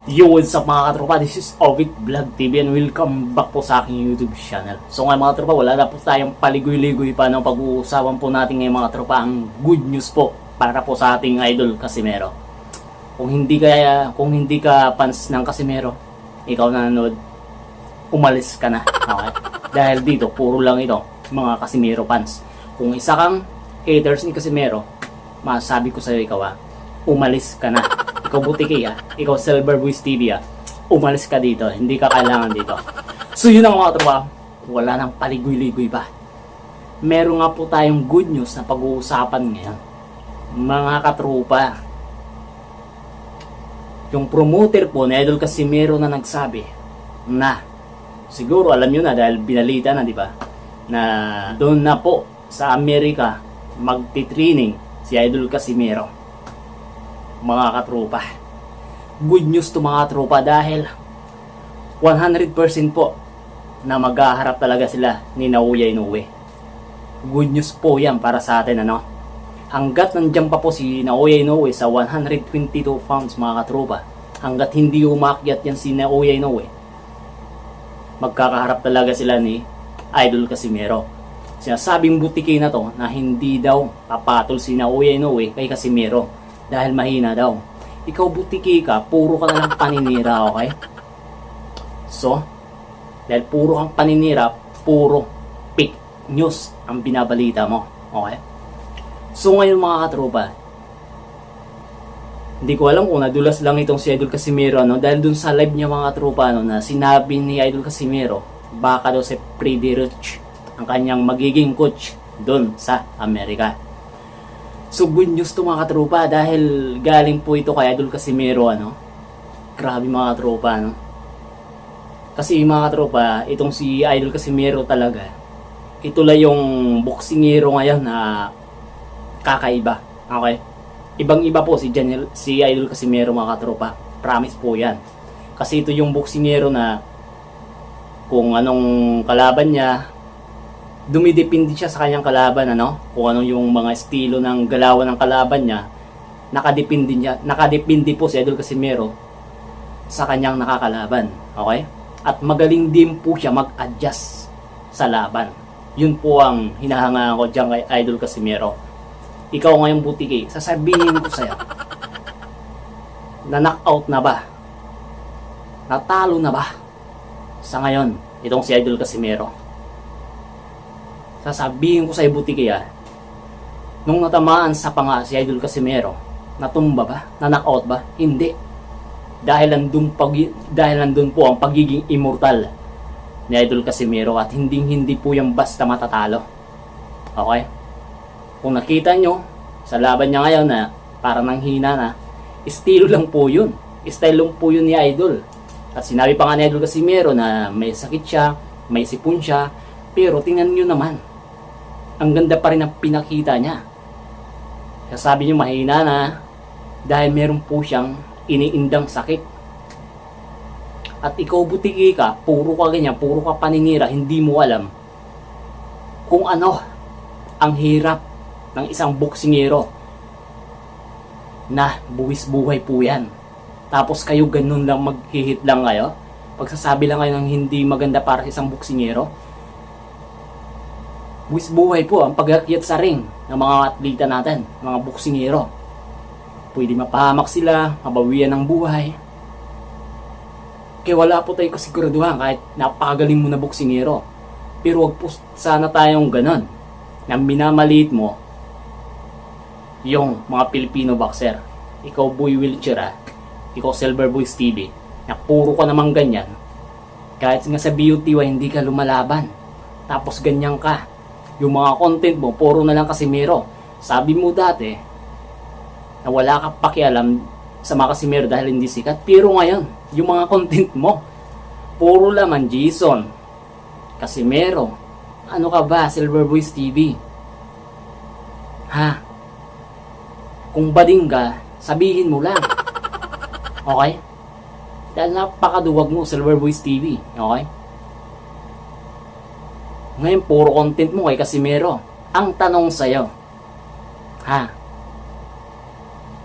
Yo, what's up mga katropa? This is Ovit Vlog TV and welcome back po sa aking YouTube channel. So ngayon mga katropa, wala na po tayong paligoy-ligoy pa ng pag-uusapan po natin ngayon mga katropa. Ang good news po para po sa ating idol Casimero. Kung hindi ka fans ng Casimero, ikaw na nanood, umalis ka na. Okay? Dahil dito, puro lang ito, mga Casimero fans. Kung isa kang haters ni Casimero, masasabi ko sa iyo ikaw umalis ka na. Ikaw Butiki ikaw Silver Boys TV umalis ka dito, hindi ka kailangan dito. So yun ang mga tropa, wala nang paligoy-ligoy pa. Meron nga po tayong good news na pag-uusapan ngayon. Mga katropa, yung promoter po na Idol Casimero na nagsabi na, siguro alam nyo na dahil binalita na, di ba, na doon na po sa Amerika magti-training si Idol Casimero. Mga katropa, good news to mga katropa dahil 100% po na maghaharap talaga sila ni Naoya Inoue. Good news po yan para sa atin, ano? Hanggat nandiyan pa po si Naoya Inoue sa 122 pounds mga katropa, hanggat hindi umakyat yan si Naoya Inoue, magkakaharap talaga sila ni Idol Casimero. Sinasabing Butiki na to na hindi daw papatol si Naoya Inoue kay Casimero dahil mahina daw. Ikaw Butiki ka, puro ka na lang paninira, okay? So, dahil puro kang paninira, puro fake news ang binabalita mo, okay? So ngayon mga katropa, hindi ko alam kung nadulas lang itong si Idol Casimero, no? Dahil dun sa live niya mga katropa, no, na sinabi ni Idol Casimero, baka daw si Freddy Rich ang kanyang magiging coach dun sa Amerika. So good news to mga katropa dahil galing po ito kay Idol Casimero, ano? Grabe mga katropa, no? Kasi mga katropa, itong si Idol Casimero talaga, ito lang yung boksingero ngayon na kakaiba, okay? Ibang-iba po si Idol Casimero mga katropa. Promise po yan. Kasi ito yung boksingero na kung anong kalaban niya, dumidepende siya sa kanyang kalaban, ano? Kung ano yung mga estilo ng galawan ng kalaban niya, nakadepende po si Idol Casimero sa kanyang nakakalaban, okay? At magaling din po siya mag-adjust sa laban. Yun po ang hinahanga ko diyan kay Idol Casimero. Ikaw ngayong Butiki, sasabihin ko sa'yo, na knockout na ba? Natalo na ba? Sa ngayon, itong si Idol Casimero. Sasabihin ko sa Butiki nung natamaan sa panga si Idol Casimero, natumba ba? Na-knockout ba? Hindi. Dahil nandun po ang pagiging immortal ni Idol Casimero at hindi po yung basta matatalo. Okay? Kung nakita nyo sa laban niya ngayon na parang nanghina na, estilo lang po yun. Style lang po yun ni Idol. At sinabi pa nga ni Idol Casimero na may sakit siya, may sipon siya, pero tingnan nyo naman, ang ganda pa rin ang pinakita niya. Sabi niyo mahina na dahil meron po siyang iniindang sakit. At ikaw Butiki ka, puro ka ganyan, puro ka paninira, hindi mo alam kung ano ang hirap ng isang boksingero na buwis-buhay po yan. Tapos kayo ganun lang maghihit lang kayo, pagsasabi lang kayo ng hindi maganda para sa isang boksingero. Buwis-buhay po ang pag-akyat sa ring ng mga atleta natin, mga boksingero. Pwede mapahamak sila, mabawian ng buhay. Kaya wala po tayo kasiguraduhan kahit napakagaling mo na boksingero. Pero wag po sana tayong ganon na minamaliit mo yung mga Pilipino boxer. Ikaw Boy Wilcher, ikaw Silver Boys TV, na puro ka namang ganyan. Kahit nga sa BUTY hindi ka lumalaban, tapos ganyan ka. Yung mga content mo, puro na lang Casimero. Sabi mo dati na wala ka pakialam sa mga Casimero dahil hindi sikat. Pero ngayon, yung mga content mo, puro laman Jason, Casimero. Ano ka ba, Silver Boys TV? Ha? Kung bading ka, sabihin mo lang. Okay? Dahil napakaduwag mo, Silver Boys TV. Okay? Ngayon, puro content mo kay Casimero. Ang tanong sa'yo, ha?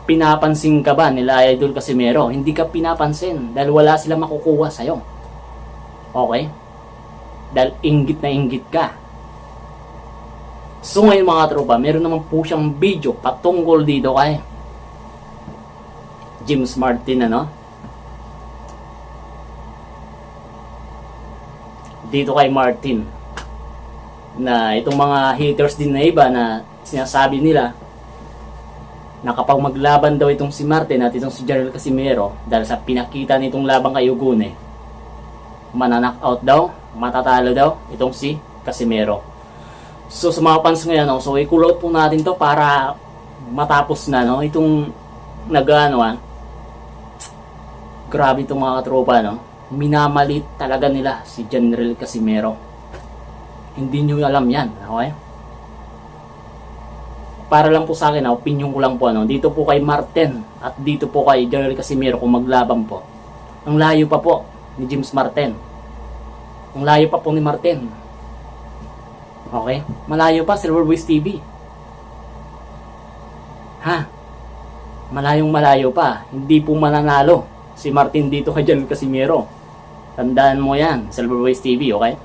pinapansin ka ba nila Idol Casimero? Hindi ka pinapansin dahil wala silang makukuha sa'yo. Okay? Dahil inggit na inggit ka. So ngayon mga tropa, meron naman po siyang video patungkol dito kay James Martin, ano? Dito kay Martin, na itong mga haters din na iba na sinasabi nila na kapag maglaban daw itong si Martin at itong si Jarrell Casimero, dahil sa pinakita nitong labang kay Ugone, mananockout daw, matatalo daw itong si Casimero. So sa mga fans ngayon, no, so i-cool out po natin to para matapos na, no, itong grabe itong mga katropa, no. Minamalit talaga nila si Jarrell Casimero. Hindi nyo alam yan, okay? Para lang po sa akin, opinion ko lang po, ano, dito po kay Martin at dito po kay Jarrell Casimero kung maglaban po. Ang layo pa po ni James Martin. Ang layo pa po ni Martin. Okay? Malayo pa, Silver Boys TV. Ha? Malayo pa. Hindi po mananalo si Martin dito kay Jarrell Casimero. Tandaan mo yan, Silver Boys TV, okay?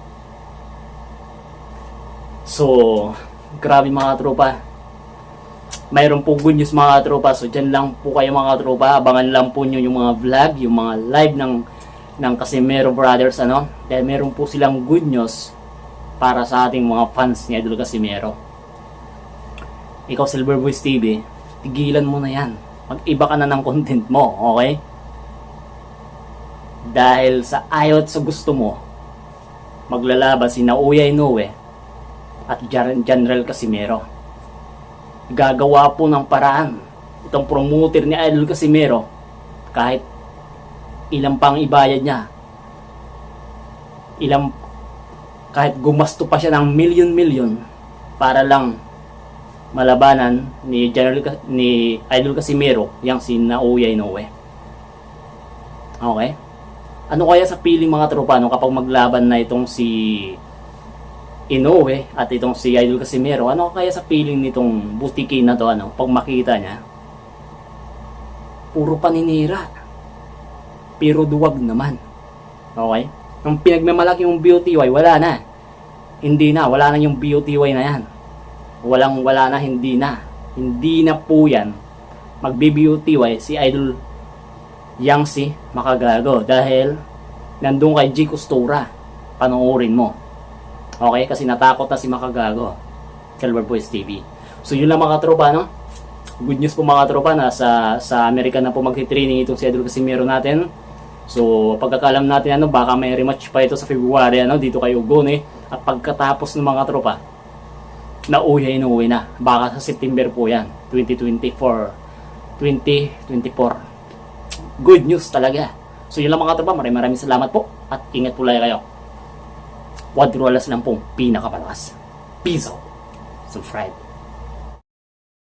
So, grabe mga tropa. Mayroon po good news mga tropa. So, dyan lang po kayo mga tropa. Abangan lang po nyo yung mga vlog, yung mga live ng Casimero Brothers, ano? Dahil meron po silang good news para sa ating mga fans ni Idol Casimero. Ikaw, Silver Boys TV, tigilan mo na yan. Mag-iba ka na ng content mo, okay? Dahil sa ayaw at sa gusto mo, maglalaban si Naoya Inoue at Jarrell Casimero. Gagawa po ng paraan itong promoter ni Idol Casimero kahit ilang pang ibayad niya, kahit gumasto pa siya ng milyon-milyon para lang malabanan ni Idol Casimero yang si Naoya Inoue. Okay? Ano kaya sa feeling mga tropa, no, kapag maglaban na itong si Inoue at itong si Idol Casimero? Ano kaya sa feeling nitong butiki na to, ano, pag makita niya? Puro paninira. Pero duwag naman. Okay? Yung pinagmamalaki yung BOTY, wala na. Hindi na, wala na yung BOTY na yan. Wala na, hindi na. Hindi na po yan magbi-BOTY si Idol yang si Makagago. Dahil nandun kay G. Costura. Panoorin mo. Okay? Kasi natakot na si Makagago. Silver Boys TV. So yun lang mga tropa, no? Good news po mga tropa na sa Amerika na po magti-training itong si Idol Casimero natin. So, pagkakalam natin, ano, baka may rematch pa ito sa February, ano, dito kay Ugone. At pagkatapos ng mga tropa, Naoya Inoue na. Baka sa September po yan, 2024. Good news talaga. So, yun lang mga tropa. Maraming salamat po. At ingat po lang kayo. Wadrolas lang pong pinakapalakas. Peace out. Subscribe.